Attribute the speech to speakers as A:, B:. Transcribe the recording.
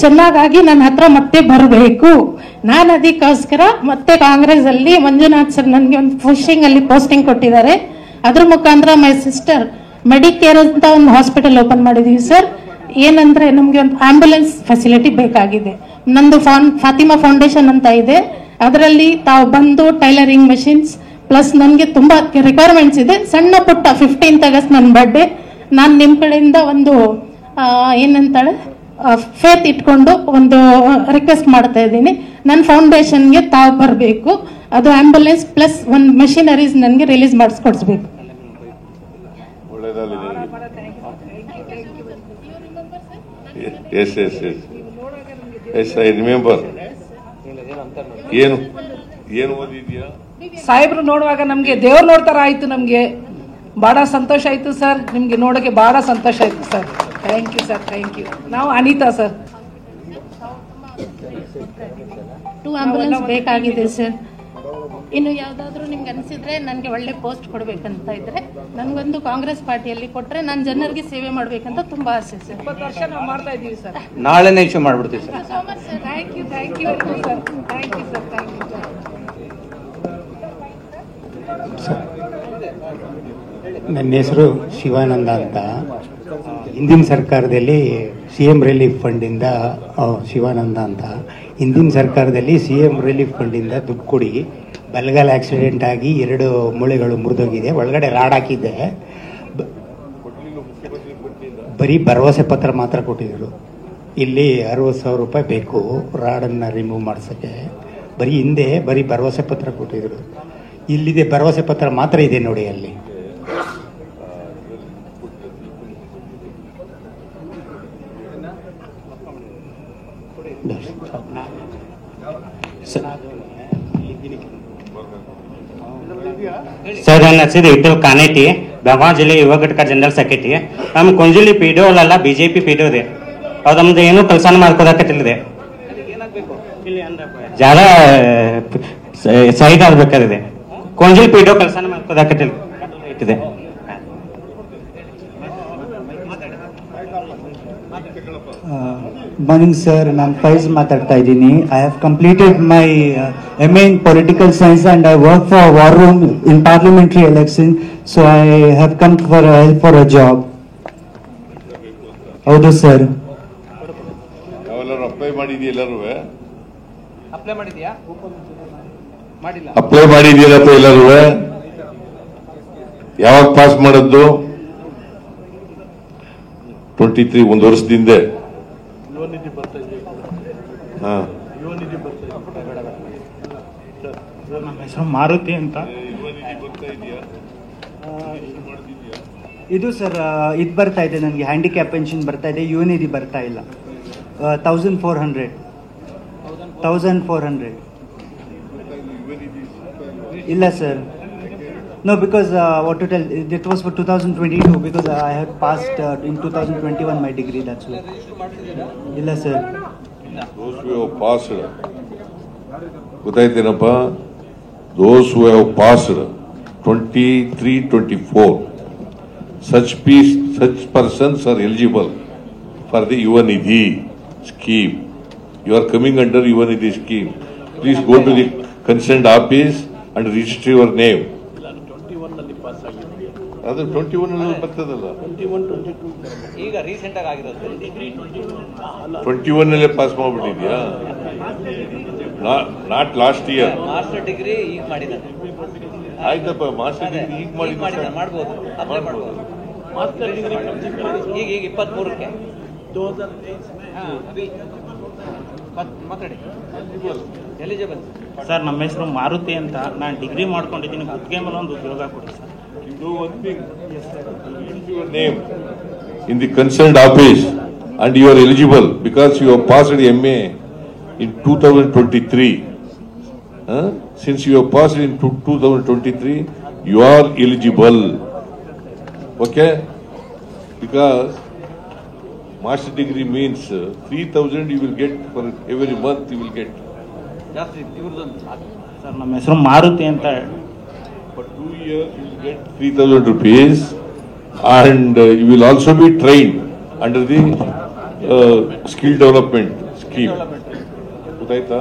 A: ಚೆನ್ನಾಗಾಗಿ ನನ್ನ ಹತ್ರ ಮತ್ತೆ ಬರಬೇಕು. ನಾನು ಅದಕ್ಕೋಸ್ಕರ ಮತ್ತೆ ಕಾಂಗ್ರೆಸ್ ಅಲ್ಲಿ ಮಂಜುನಾಥ್ ಸರ್ ನನಗೆ ಒಂದು ಫಿಶಿಂಗ್ ಅಲ್ಲಿ ಪೋಸ್ಟಿಂಗ್ ಕೊಟ್ಟಿದ್ದಾರೆ. ಅದ್ರ ಮುಖಾಂತರ ಮೈ ಸಿಸ್ಟರ್ ಮೆಡಿಕೇರ್ ಅಂತ ಒಂದು ಹಾಸ್ಪಿಟಲ್ ಓಪನ್ ಮಾಡಿದೀವಿ ಸರ್. ಏನಂದ್ರೆ ನಮ್ಗೆ ಒಂದು ಆಂಬ್ಯುಲೆನ್ಸ್ ಫೆಸಿಲಿಟಿ ಬೇಕಾಗಿದೆ. ನಂದು ಫಾತಿಮಾ ಫೌಂಡೇಶನ್ ಅಂತ ಇದೆ, ಅದರಲ್ಲಿ ತಾವು ಬಂದು ಟೈಲರಿಂಗ್ ಮಷಿನ್ಸ್ ಪ್ಲಸ್ ನನಗೆ ತುಂಬಾ ರಿಕ್ವೈರ್ಮೆಂಟ್ಸ್ ಇದೆ. ಸಣ್ಣ ಪುಟ್ಟ 15th ಆಗಸ್ಟ್ ನನ್ನ ಬರ್ಡೇ, ನಾನು ನಿಮ್ಮ ಕಡೆಯಿಂದ ಒಂದು ಏನಂತಾಳೆ ಫೇತ್ ಇಟ್ಕೊಂಡು ಒಂದು ರಿಕ್ವೆಸ್ಟ್ ಮಾಡ್ತಾ ಇದ್ದೀನಿ. ನನ್ನ ಫೌಂಡೇಶನ್ಗೆ ತಾವು ಬರಬೇಕು. ಅದು ಆಂಬ್ಯುಲೆನ್ಸ್ ಪ್ಲಸ್ ಒಂದು ಮಷಿನರೀಸ್ ನನಗೆ ರಿಲೀಸ್ ಮಾಡಿಸ್ಕೊಡ್ಸ್ಬೇಕು.
B: ಏನು ಓದಿದ್ಯಾ
C: ಸಾಹೇಬ್ರು ನೋಡುವಾಗ ನಮ್ಗೆ ದೇವ್ರು ನೋಡ್ತಾರ ಆಯ್ತು. ನಮ್ಗೆ ಬಹಳ ಸಂತೋಷ ಆಯ್ತು ಸರ್, ನಿಮ್ಗೆ ನೋಡಕ್ಕೆ ಬಹಳ ಸಂತೋಷ ಆಯ್ತು sir. Thank you sir, thank you. ನಾವು ಅನಿತಾ ಸರ್.
A: 2 ಆಂಬ್ಯುಲೆನ್ಸ್ ಬೇಕಾಗಿದೆ ಸರ್. ಇನ್ನು ಯಾವ್ದಾದ್ರು ನಿಮ್ಗೆ ಅನ್ಸಿದ್ರೆ ನನಗೆ ಒಳ್ಳೆ ಪೋಸ್ಟ್ ಕೊಡ್ಬೇಕಂತ ಇದ್ರೆ ನನ್ಗೊಂದು ಕಾಂಗ್ರೆಸ್ ಪಾರ್ಟಿಯಲ್ಲಿ ಕೊಟ್ರೆ ನಾನು ಜನರಿಗೆ ಸೇವೆ ಮಾಡ್ಬೇಕಂತ ತುಂಬಾ ಆಸೆ ಸರ್.
C: 20 ವರ್ಷ ನಾವು ಮಾಡ್ತಾ ಇದೀವಿ ಸರ್.
D: ನಾಳೆನೇ ಇಶ್ಯೂ ಮಾಡ್ಬಿಡ್ತೀವಿ sir.
C: Thank you, thank you sir, thank you sir, thank you sir.
E: ನನ್ನ ಹೆಸರು ಶಿವಾನಂದ ಅಂತ. ಹಿಂದಿನ ಸರ್ಕಾರದಲ್ಲಿ CM ರಿಲೀಫ್ ಫಂಡಿಂದ ಶಿವಾನಂದ ಅಂತ ಹಿಂದಿನ ಸರ್ಕಾರದಲ್ಲಿ CM ರಿಲೀಫ್ ಫಂಡಿಂದ ದುಡ್ಡು ಕೊಡಿ, ಬಲಗಾಲ ಆಕ್ಸಿಡೆಂಟ್ ಆಗಿ 2 ಮೂಳೆಗಳು ಮುರಿದೋಗಿದೆ, ಒಳಗಡೆ ರಾಡ್ ಹಾಕಿದ್ದೆ. ಬರೀ ಭರವಸೆ ಪತ್ರ ಮಾತ್ರ ಕೊಟ್ಟಿದ್ರು. ಇಲ್ಲಿ 60,000 ರೂಪಾಯಿ ಬೇಕು ರಾಡನ್ನು ರಿಮೂವ್ ಮಾಡ್ಸೋಕ್ಕೆ. ಹಿಂದೆ ಬರೀ ಭರವಸೆ ಪತ್ರ ಕೊಟ್ಟಿದ್ರು. ಇಲ್ಲಿದೆ ಭರವಸೆ ಪತ್ರ ಮಾತ್ರ ಇದೆ ನೋಡಿ ಅಲ್ಲಿ.
F: सर ನನ್ನ ಹೆಸರು ಇಟ್ಟು ಕಾನೇಟಿ, ಬೆಳಗಾವಿ ಜಿಲ್ಲೆ ಯುವ ಘಟಕ ಜನರಲ್ ಸೆಕ್ರೆಟರಿ. ನಮ್ಮ ಕೊಂಜಲಿ PDO ಅಲ್ಲ, BJP PDO ಇದೆ. ಅದು ನಮ್ದು ಏನು ಕೆಲಸ ಮಾಡ್ಕೋದಕ್ಕಿದೆ. ಜಾಗ ಸೈಡ್ ಆಗ್ಬೇಕಾಗಿದೆ. ಕೊಂಜಲಿ PDO ಕೆಲಸ ಮಾಡ್ಕೋದಕ್ಕಿದೆ.
G: ಮಾರ್ನಿಂಗ್ ಸರ್, ನಾನು ಫೈಜ್ ಮಾತಾಡ್ತಾ ಇದ್ದೀನಿ. I have completed my MA in political science and I work for War Room in parliamentary election, so I have come for help for a job. ಹೌದು ಸರ್.
B: ನಾವೆಲ್ಲರೂ apply ಮಾಡಿದ್ಯಾ? ಎಲ್ಲರೂ
D: apply ಮಾಡಿದ್ಯಾ? ಮಾಡಿಲ್ಲ.
B: Apply ಮಾಡಿದ್ಯಲ್ಲಪ್ಪ ಎಲ್ಲರೂ? ಯಾವಾಗ ಪಾಸ್ ಮಾಡದ್ದು? 23 1 ವರ್ಷದಿಂದ.
E: ನಮ್ಮ ಹೆಸರು ಮಾರುತಿ ಅಂತ.
G: ಇದು ಸರ್ ಇದು ಬರ್ತಾ ಇದೆ ನನಗೆ, ಹ್ಯಾಂಡಿಕ್ಯಾಪ್ ಪೆನ್ಷನ್ ಬರ್ತಾ ಇದೆ, ಯುವನಿಧಿ ಬರ್ತಾ ಇಲ್ಲ. 1400 ಇಲ್ಲ sir. No, because what to tell, it was for 2022 because I had passed in 2021 my degree, that's why. Illa sir.
B: Those who have passed, ಗೊತ್ತಾಯ್ತೇನಪ್ಪ, those who have passed 23-24, such persons are eligible for the Yuvanidhi scheme. You are coming under Yuvanidhi scheme. Please go to the concerned office and register your name. ಅದು 21 ಬರ್ತದಲ್ಲ,
D: ಈಗ recent ಆಗಿ ಆಗಿರೋದು
B: 21 pass ಮಾಡ್ಬಿಟ್ಟಿದ್ಯಾ? Not last year.
D: Master degree ಈಗ ಮಾಡಿದ್ದಾನೆ.
B: ಆಯ್ತಪ್ಪ, master degree ಈಗ ಮಾಡಿದ್ದಾನೆ,
D: ಮಾಡ್ಬೋದು, ಅಪ್ಲೈ ಮಾಡ್ಬೋದು. ಮಾಸ್ಟರ್ ಡಿಗ್ರಿ ಈಗ 23ಕ್ಕೆ ಮಾತಾಡಿ ಎಲಿಜಿಬಲ್.
F: ಸರ್ ನಮ್ಮ ಹೆಸರು ಮಾರುತಿ ಅಂತ. ನಾನು ಡಿಗ್ರಿ ಮಾಡ್ಕೊಂಡಿದ್ದೀನಿ, ಗುತ್ತಿಗೆ ಮೇಲೆ ಒಂದು ಉದ್ಯೋಗ ಕೊಡಿ sir.
B: You do one thing, your name in the concerned office and you are eligible because you have passed MA in 2023. Since you have passed in 2023, you are eligible. Okay? Because master degree means 3,000 you will get for every month you will get.
F: Sir ನಮ್ಮ ಹೆಸರು ಮಾರುತಿ ಅಂತ.
B: For 2 years you will get 3,000 rupees and you will also be trained under the skill development scheme ಗೊತ್ತಾಯ್ತಾ